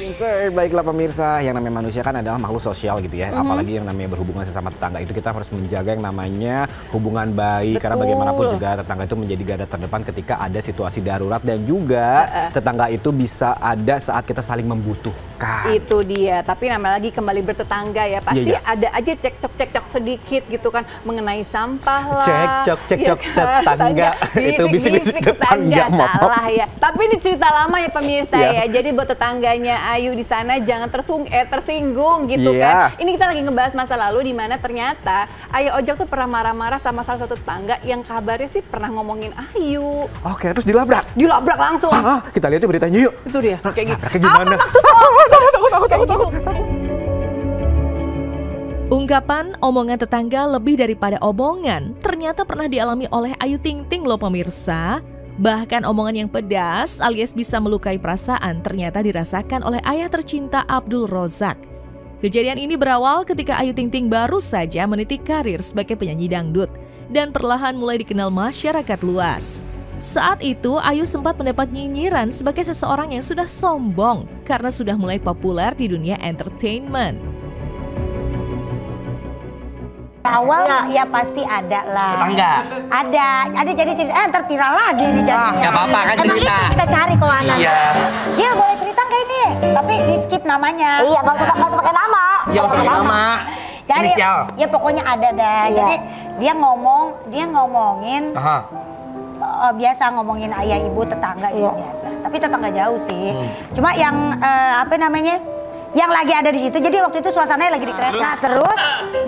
Insert, baiklah pemirsa, yang namanya manusia kan adalah makhluk sosial gitu ya. Apalagi yang namanya berhubungan sesama tetangga itu kita harus menjaga yang namanya hubungan baik. Karena bagaimanapun juga tetangga itu menjadi garda terdepan ketika ada situasi darurat. Dan juga tetangga itu bisa ada saat kita saling membutuhkan. Itu dia, tapi namanya lagi kembali bertetangga ya. Pasti ada aja cekcok sedikit gitu kan. Mengenai sampah lah. Cekcok tetangga. Itu bisik-bisik tetangga. Salah ya. Tapi ini cerita lama ya pemirsa ya. Jadi buat tetangganya Ayu di sana jangan tersinggung gitu kan. Ini kita lagi ngebahas masa lalu di mana ternyata Ayah Ojak tuh pernah marah-marah sama salah satu tetangga yang kabarnya sih pernah ngomongin Ayu. Oke, terus dilabrak? Dilabrak langsung. Kita lihat beritanya yuk. Itu dia, kayak gitu. Gimana? Apa maksudnya? Takut. Ungkapan omongan tetangga lebih daripada omongan ternyata pernah dialami oleh Ayu Ting Ting loh pemirsa. Bahkan omongan yang pedas alias bisa melukai perasaan ternyata dirasakan oleh ayah tercinta Abdul Rozak. Kejadian ini berawal ketika Ayu Ting Ting baru saja meniti karir sebagai penyanyi dangdut dan perlahan mulai dikenal masyarakat luas. Saat itu Ayu sempat mendapat nyinyiran sebagai seseorang yang sudah sombong karena sudah mulai populer di dunia entertainment. Awal ya pasti ada lah. Tetangga? Ada jadi ntar viral lagi nih jadinya. Gak apa-apa kan Emang cerita. itu kita cari kawanan. Iya. Gil boleh cerita nggak ini? Tapi di skip namanya. Iya, nggak usah pakai nama. Iya, nggak usah pakai nama. Jadi, Inisial. ya pokoknya ada dah. Iya. Jadi dia ngomongin. Biasa ngomongin ayah ibu tetangga gitu biasa. Tapi tetangga jauh sih. Cuma yang apa namanya? Yang lagi ada di situ. Jadi waktu itu suasananya lagi di kereta. Terus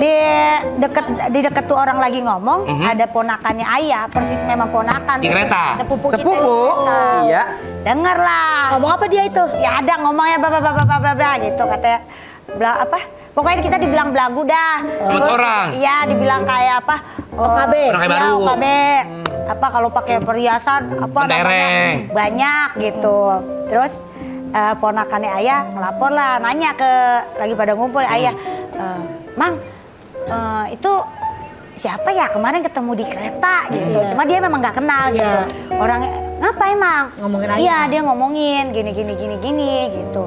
di deket tuh orang lagi ngomong, ada ponakannya ayah, persis memang ponakan. Di kereta. Sepupu kita di kereta. Iya. Denger lah. Ngomong apa dia itu? Ya ada ngomongnya bla gitu katanya. Apa? Pokoknya kita dibilang belagu dah. Terus orang? Iya, dibilang kayak apa? OKB. Orang kayak Iya, baru. OKB. Apa kalau pakai perhiasan apa namanya? Banyak gitu. Terus ponakannya ayah ngelapor lah, nanya ke lagi pada ngumpul ayah, Mang, itu siapa ya kemarin ketemu di kereta gitu. Cuma dia memang nggak kenal gitu. Orang ngapain Mang? Ngomongin ayah. Iya, dia ngomongin gini gitu.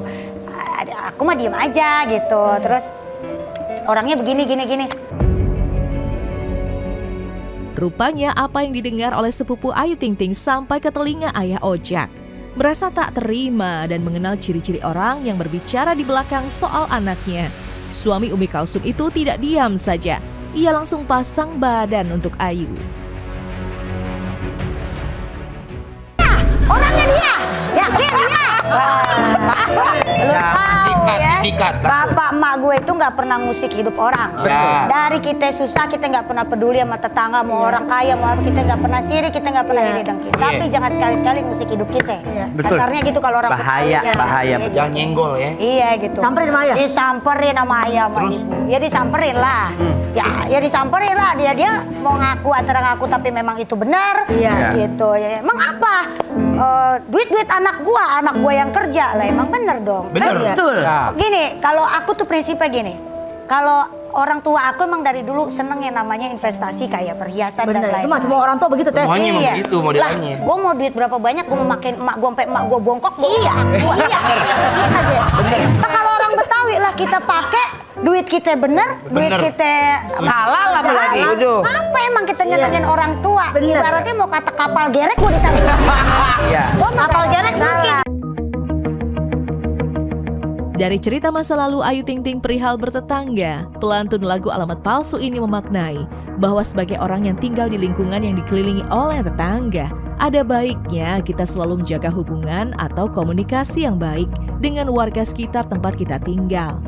Aku mah diem aja gitu. Terus orangnya begini. Rupanya apa yang didengar oleh sepupu Ayu Ting Ting sampai ke telinga ayah Ojak. Merasa tak terima dan mengenal ciri-ciri orang yang berbicara di belakang soal anaknya. Suami Umi Kalsum itu tidak diam saja. Ia langsung pasang badan untuk Ayu. Orangnya dia, yakin dia. Lu tahu ya, disikat. bapak emak gue itu nggak pernah ngusik hidup orang. Ya. Dari kita susah kita nggak pernah peduli sama tetangga, mau orang kaya mau apa, kita nggak pernah sirik, kita nggak pernah iri dengki. Tapi jangan sekali-sekali ngusik hidup kita. Betul. Kasarnya gitu kalau orang Bahaya. Jangan nyenggol ya. Iya gitu. Samperin sama ayah? Disamperin sama ayah sama Terus? ibu. Ya disamperin lah. Ya disamperin lah. Dia mau ngaku antara ngaku tapi memang itu benar. Iya. Gitu. Ya, emang apa? Duit anak gua yang kerja lah. Emang bener dong. Bener. Kan? Betul. Gini, kalau aku tuh prinsipnya gini. Kalau orang tua aku emang dari dulu seneng yang namanya investasi kayak perhiasan dan Bener, lain-lain. itu mah semua orang tua begitu teh. Semuanya emang begitu modelannya. Gue mau duit berapa banyak, gue mau makin emak gue sampai emak gue bongkok. Iya. Nah, kalau orang Betawi lah kita pakai duit kita bener. Duit kita halal apalagi. Apa emang kita nyenengin orang tua? Bener. Ibaratnya mau kata kapal gerek gue ditanggung. Iya. Kapal gerek mungkin. Dari cerita masa lalu Ayu Ting Ting perihal bertetangga, pelantun lagu Alamat Palsu ini memaknai bahwa sebagai orang yang tinggal di lingkungan yang dikelilingi oleh tetangga, ada baiknya kita selalu menjaga hubungan atau komunikasi yang baik dengan warga sekitar tempat kita tinggal.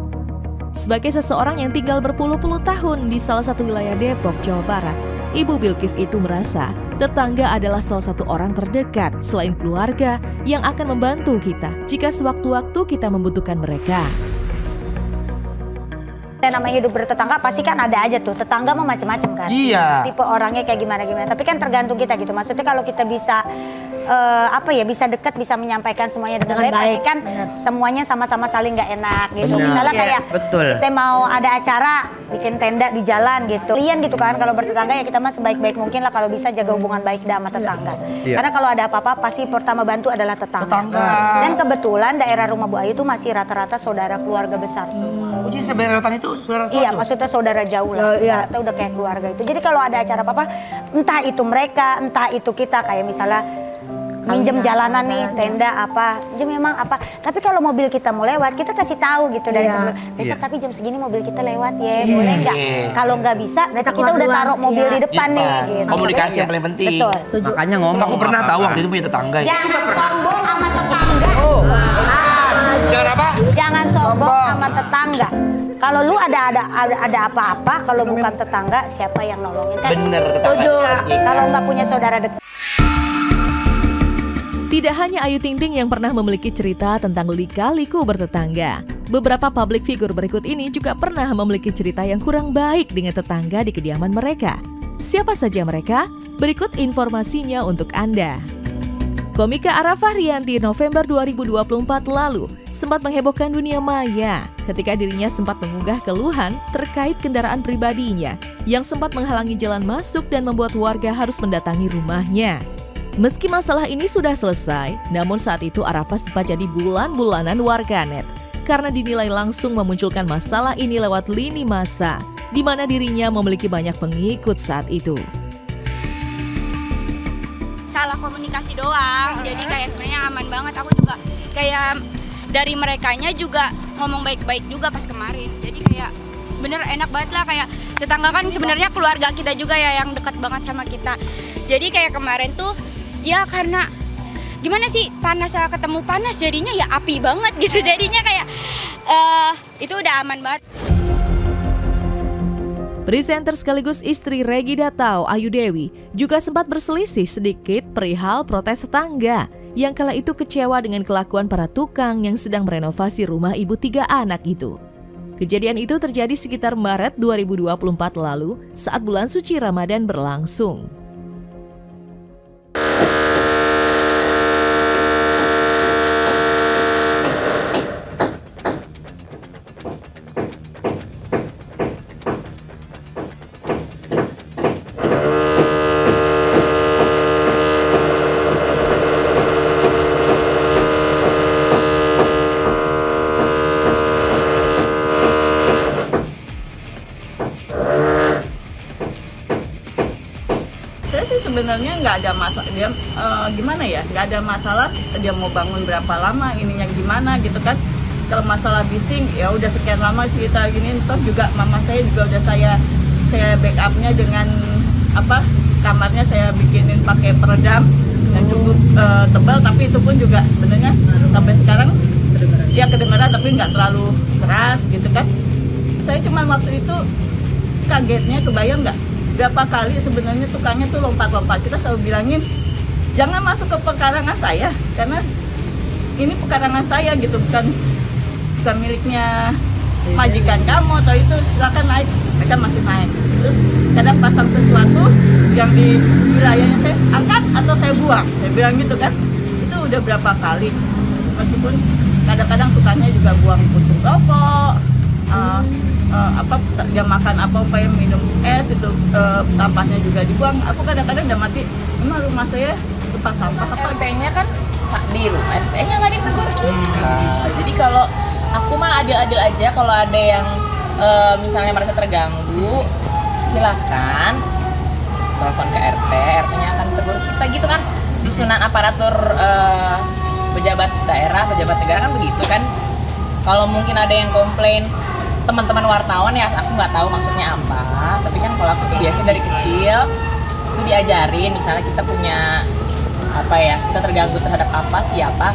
Sebagai seseorang yang tinggal berpuluh-puluh tahun di salah satu wilayah Depok, Jawa Barat, Ibu Bilkis itu merasa tetangga adalah salah satu orang terdekat selain keluarga yang akan membantu kita jika sewaktu-waktu kita membutuhkan mereka. Namanya hidup bertetangga pasti kan ada aja tuh, tetangga mah macam-macam kan. Iya. Tipe orangnya kayak gimana. Tapi kan tergantung kita gitu. Maksudnya kalau kita bisa apa ya, bisa dekat, bisa menyampaikan semuanya dengan baik. Pasti kan semuanya sama-sama saling nggak enak gitu. Misalnya kayak kita mau ada acara bikin tenda di jalan gitu, kalian gitu kan, kalau bertetangga ya kita mah sebaik-baik mungkin lah kalau bisa jaga hubungan baik sama tetangga. Karena kalau ada apa-apa pasti pertama bantu adalah tetangga. Dan kebetulan daerah rumah Bu Ayu tuh masih rata-rata saudara keluarga besar semua. Jadi sebenarnya itu saudara semua? Iya, maksudnya saudara jauh lah. Rata udah kayak keluarga itu. Jadi kalau ada acara apa-apa, entah itu mereka, entah itu kita, kayak misalnya minjem jalanan nih, tenda apa, memang apa. Tapi kalau mobil kita mau lewat, kita kasih tahu gitu dari sebelum. Besok tapi jam segini mobil kita lewat ya, boleh nggak? Kalau nggak bisa, berarti kita udah taruh mobil di depan nih. Gitu. Komunikasi yang paling penting. Betul. Makanya ngomong. Aku pernah tahu waktu itu punya tetangga. Jangan sombong sama tetangga. Jangan apa? Jangan sombong sama tetangga. Kalau lu ada apa-apa, kalau bukan tetangga, siapa yang nolongin kan? Bener, tetangga. Kalau nggak punya saudara dekat. Tidak hanya Ayu Ting Ting yang pernah memiliki cerita tentang lika-liku bertetangga. Beberapa publik figur berikut ini juga pernah memiliki cerita yang kurang baik dengan tetangga di kediaman mereka. Siapa saja mereka? Berikut informasinya untuk Anda. Komika Arafah Rianti November 2024 lalu sempat menghebohkan dunia maya ketika dirinya sempat mengunggah keluhan terkait kendaraan pribadinya yang sempat menghalangi jalan masuk dan membuat warga harus mendatangi rumahnya. Meski masalah ini sudah selesai, namun saat itu Arafah sempat jadi bulan-bulanan warganet karena dinilai langsung memunculkan masalah ini lewat lini massa, di mana dirinya memiliki banyak pengikut saat itu. Salah komunikasi doang, jadi kayak sebenarnya aman banget. Aku juga kayak dari merekanya juga ngomong baik-baik juga pas kemarin. Jadi kayak bener enak banget lah, kayak tetangga kan sebenarnya keluarga kita juga ya yang dekat banget sama kita. Jadi kayak kemarin tuh ya karena gimana sih, panas ketemu panas jadinya ya api banget gitu. Jadinya kayak itu udah aman banget. Presenter sekaligus istri Regida Tau, Ayu Dewi, juga sempat berselisih sedikit perihal protes tetangga yang kala itu kecewa dengan kelakuan para tukang yang sedang merenovasi rumah ibu 3 anak itu. Kejadian itu terjadi sekitar Maret 2024 lalu saat bulan suci Ramadan berlangsung. Sebenarnya nggak ada masalah, dia gimana ya, nggak ada masalah dia mau bangun berapa lama, ininya gimana gitu kan. Kalau masalah bising ya udah sekian lama cerita gini, toh juga mama saya juga udah saya backupnya dengan apa, kamarnya saya bikinin pakai peredam yang cukup tebal, tapi itu pun juga sebenarnya sampai sekarang ya kedengaran tapi nggak terlalu keras gitu kan. Saya cuma waktu itu kagetnya, kebayang nggak? Berapa kali sebenarnya tukangnya tuh lompat-lompat. Kita selalu bilangin jangan masuk ke pekarangan saya karena ini pekarangan saya gitu, bukan miliknya majikan kamu atau itu, silakan naik. Mereka masih naik. Terus kadang pasang sesuatu yang di wilayahnya saya angkat atau saya buang. Saya bilang gitu kan. Itu udah berapa kali. Meskipun kadang-kadang tukangnya juga buang puntung rokok. Dia makan apa yang minum es itu sampahnya juga dibuang. Aku kadang-kadang udah mati, emang rumah saya tempat sampah apa? RT-nya kan di rumah, RT-nya nggak ada yang negur kita. Jadi kalau aku mah adil-adil aja, kalau ada yang misalnya merasa terganggu, silakan telepon ke RT, RT-nya akan tegur kita gitu kan. Susunan aparatur pejabat daerah, pejabat negara kan begitu kan. Kalau mungkin ada yang komplain teman-teman wartawan ya, aku nggak tahu maksudnya apa, tapi kan kalau aku biasanya dari kecil itu diajarin, misalnya kita punya apa ya, kita terganggu terhadap apa, siapa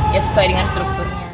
ya sesuai dengan strukturnya.